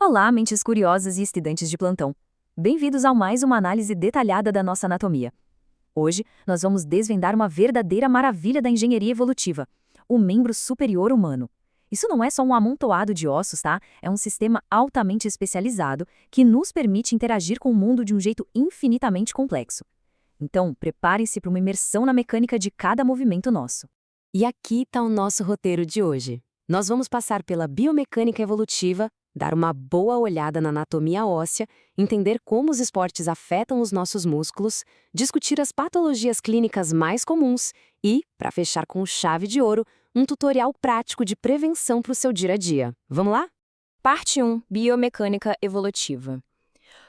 Olá, mentes curiosas e estudantes de plantão. Bem-vindos a mais uma análise detalhada da nossa anatomia. Hoje, nós vamos desvendar uma verdadeira maravilha da engenharia evolutiva, o membro superior humano. Isso não é só um amontoado de ossos, tá? É um sistema altamente especializado que nos permite interagir com o mundo de um jeito infinitamente complexo. Então, preparem-se para uma imersão na mecânica de cada movimento nosso. E aqui está o nosso roteiro de hoje. Nós vamos passar pela biomecânica evolutiva, dar uma boa olhada na anatomia óssea, entender como os esportes afetam os nossos músculos, discutir as patologias clínicas mais comuns e, para fechar com chave de ouro, um tutorial prático de prevenção para o seu dia a dia. Vamos lá? Parte 1. Biomecânica evolutiva.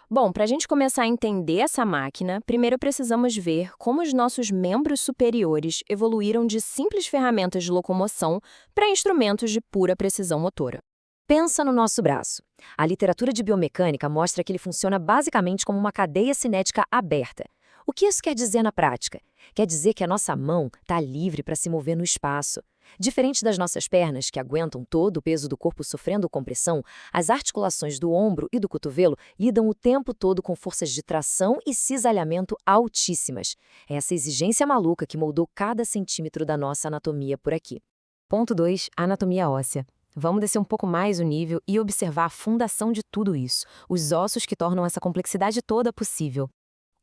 Bom, para a gente começar a entender essa máquina, primeiro precisamos ver como os nossos membros superiores evoluíram de simples ferramentas de locomoção para instrumentos de pura precisão motora. Pensa no nosso braço. A literatura de biomecânica mostra que ele funciona basicamente como uma cadeia cinética aberta. O que isso quer dizer na prática? Quer dizer que a nossa mão está livre para se mover no espaço. Diferente das nossas pernas, que aguentam todo o peso do corpo sofrendo compressão, as articulações do ombro e do cotovelo lidam o tempo todo com forças de tração e cisalhamento altíssimas. É essa exigência maluca que moldou cada centímetro da nossa anatomia por aqui. Ponto 2. Anatomia óssea. Vamos descer um pouco mais o nível e observar a fundação de tudo isso, os ossos que tornam essa complexidade toda possível.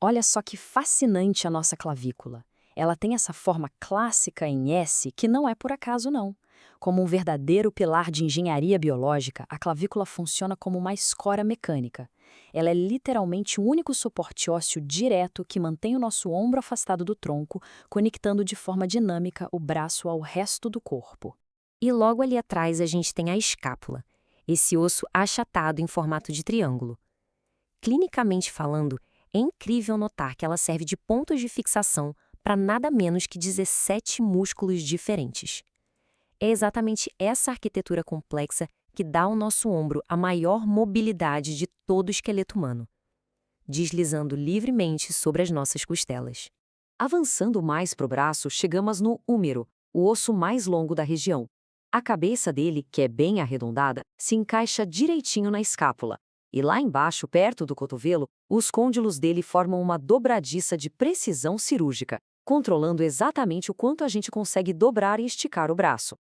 Olha só que fascinante a nossa clavícula. Ela tem essa forma clássica em S que não é por acaso não. Como um verdadeiro pilar de engenharia biológica, a clavícula funciona como uma escora mecânica. Ela é literalmente o único suporte ósseo direto que mantém o nosso ombro afastado do tronco, conectando de forma dinâmica o braço ao resto do corpo. E logo ali atrás a gente tem a escápula, esse osso achatado em formato de triângulo. Clinicamente falando, é incrível notar que ela serve de pontos de fixação para nada menos que 17 músculos diferentes. É exatamente essa arquitetura complexa que dá ao nosso ombro a maior mobilidade de todo o esqueleto humano, deslizando livremente sobre as nossas costelas. Avançando mais para o braço, chegamos no húmero, o osso mais longo da região. A cabeça dele, que é bem arredondada, se encaixa direitinho na escápula. E lá embaixo, perto do cotovelo, os côndilos dele formam uma dobradiça de precisão cirúrgica, controlando exatamente o quanto a gente consegue dobrar e esticar o braço.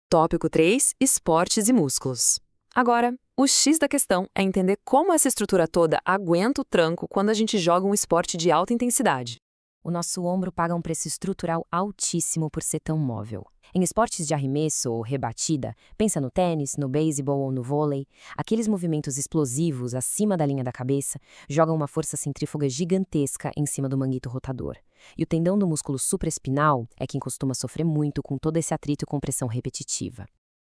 Tópico 3. Esportes e músculos. Agora, o X da questão é entender como essa estrutura toda aguenta o tranco quando a gente joga um esporte de alta intensidade. O nosso ombro paga um preço estrutural altíssimo por ser tão móvel. Em esportes de arremesso ou rebatida, pensa no tênis, no beisebol ou no vôlei, aqueles movimentos explosivos acima da linha da cabeça jogam uma força centrífuga gigantesca em cima do manguito rotador. E o tendão do músculo supraespinal é quem costuma sofrer muito com todo esse atrito e compressão repetitiva.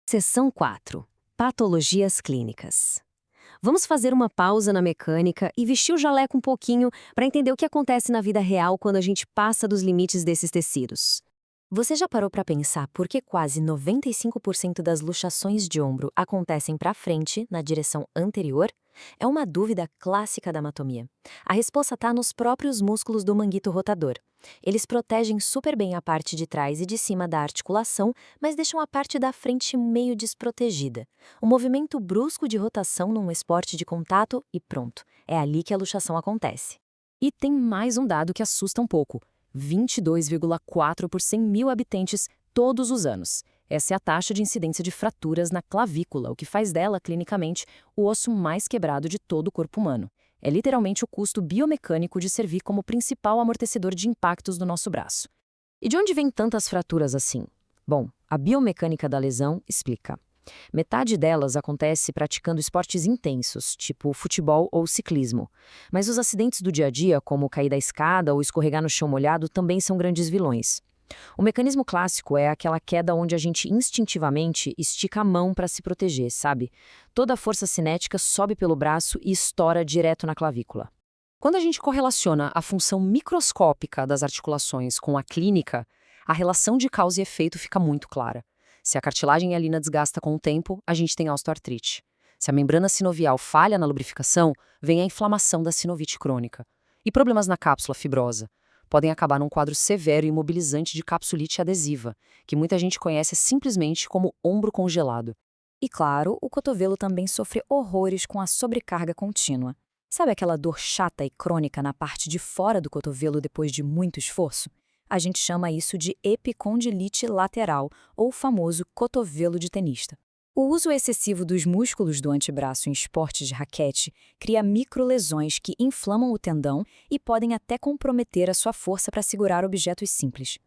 Seção 4. Patologias clínicas. Vamos fazer uma pausa na mecânica e vestir o jaleco um pouquinho para entender o que acontece na vida real quando a gente passa dos limites desses tecidos. Você já parou para pensar por que quase 95% das luxações de ombro acontecem para frente, na direção anterior? É uma dúvida clássica da anatomia. A resposta está nos próprios músculos do manguito rotador. Eles protegem super bem a parte de trás e de cima da articulação, mas deixam a parte da frente meio desprotegida. Um movimento brusco de rotação num esporte de contato e pronto. É ali que a luxação acontece. E tem mais um dado que assusta um pouco. 22,4 por 100 mil habitantes todos os anos. Essa é a taxa de incidência de fraturas na clavícula, o que faz dela, clinicamente, o osso mais quebrado de todo o corpo humano. É literalmente o custo biomecânico de servir como principal amortecedor de impactos do nosso braço. E de onde vêm tantas fraturas assim? Bom, a biomecânica da lesão explica. Metade delas acontece praticando esportes intensos, tipo futebol ou ciclismo. Mas os acidentes do dia a dia, como cair da escada ou escorregar no chão molhado, também são grandes vilões. O mecanismo clássico é aquela queda onde a gente instintivamente estica a mão para se proteger, sabe? Toda a força cinética sobe pelo braço e estoura direto na clavícula. Quando a gente correlaciona a função microscópica das articulações com a clínica, a relação de causa e efeito fica muito clara. Se a cartilagem hialina desgasta com o tempo, a gente tem osteoartrite. Se a membrana sinovial falha na lubrificação, vem a inflamação da sinovite crônica. E problemas na cápsula fibrosa podem acabar num quadro severo e imobilizante de capsulite adesiva, que muita gente conhece simplesmente como ombro congelado. E claro, o cotovelo também sofre horrores com a sobrecarga contínua. Sabe aquela dor chata e crônica na parte de fora do cotovelo depois de muito esforço? A gente chama isso de epicondilite lateral, ou o famoso cotovelo de tenista. O uso excessivo dos músculos do antebraço em esportes de raquete cria microlesões que inflamam o tendão e podem até comprometer a sua força para segurar objetos simples.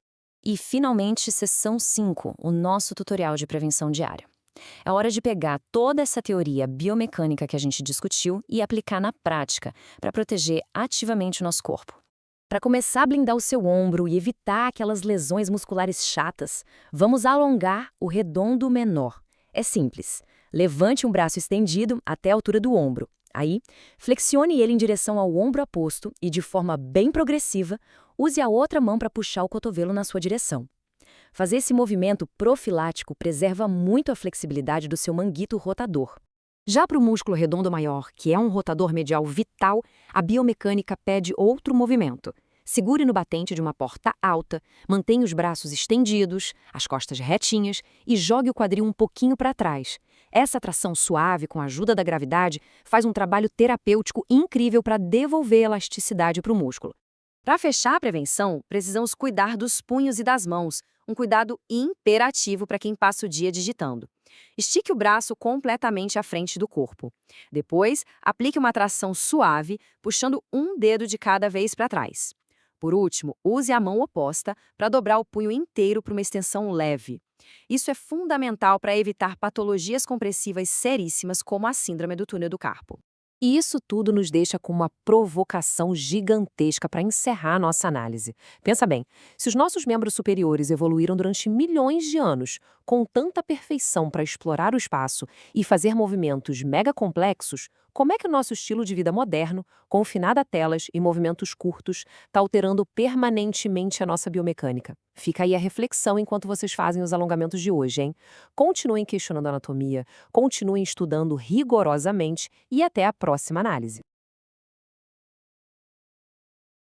E, finalmente, seção 5, o nosso tutorial de prevenção diária. É hora de pegar toda essa teoria biomecânica que a gente discutiu e aplicar na prática para proteger ativamente o nosso corpo. Para começar a blindar o seu ombro e evitar aquelas lesões musculares chatas, vamos alongar o redondo menor. É simples. Levante um braço estendido até a altura do ombro. Aí, flexione ele em direção ao ombro oposto e, de forma bem progressiva, use a outra mão para puxar o cotovelo na sua direção. Fazer esse movimento profilático preserva muito a flexibilidade do seu manguito rotador. Já para o músculo redondo maior, que é um rotador medial vital, a biomecânica pede outro movimento. Segure no batente de uma porta alta, mantenha os braços estendidos, as costas retinhas e jogue o quadril um pouquinho para trás. Essa tração suave com a ajuda da gravidade faz um trabalho terapêutico incrível para devolver elasticidade para o músculo. Para fechar a prevenção, precisamos cuidar dos punhos e das mãos, um cuidado imperativo para quem passa o dia digitando. Estique o braço completamente à frente do corpo. Depois, aplique uma tração suave, puxando um dedo de cada vez para trás. Por último, use a mão oposta para dobrar o punho inteiro para uma extensão leve. Isso é fundamental para evitar patologias compressivas seríssimas como a síndrome do túnel do carpo. E isso tudo nos deixa com uma provocação gigantesca para encerrar nossa análise. Pensa bem, se os nossos membros superiores evoluíram durante milhões de anos, com tanta perfeição para explorar o espaço e fazer movimentos mega complexos, como é que o nosso estilo de vida moderno, confinado a telas e movimentos curtos, está alterando permanentemente a nossa biomecânica? Fica aí a reflexão enquanto vocês fazem os alongamentos de hoje, hein? Continuem questionando a anatomia, continuem estudando rigorosamente e até a próxima análise.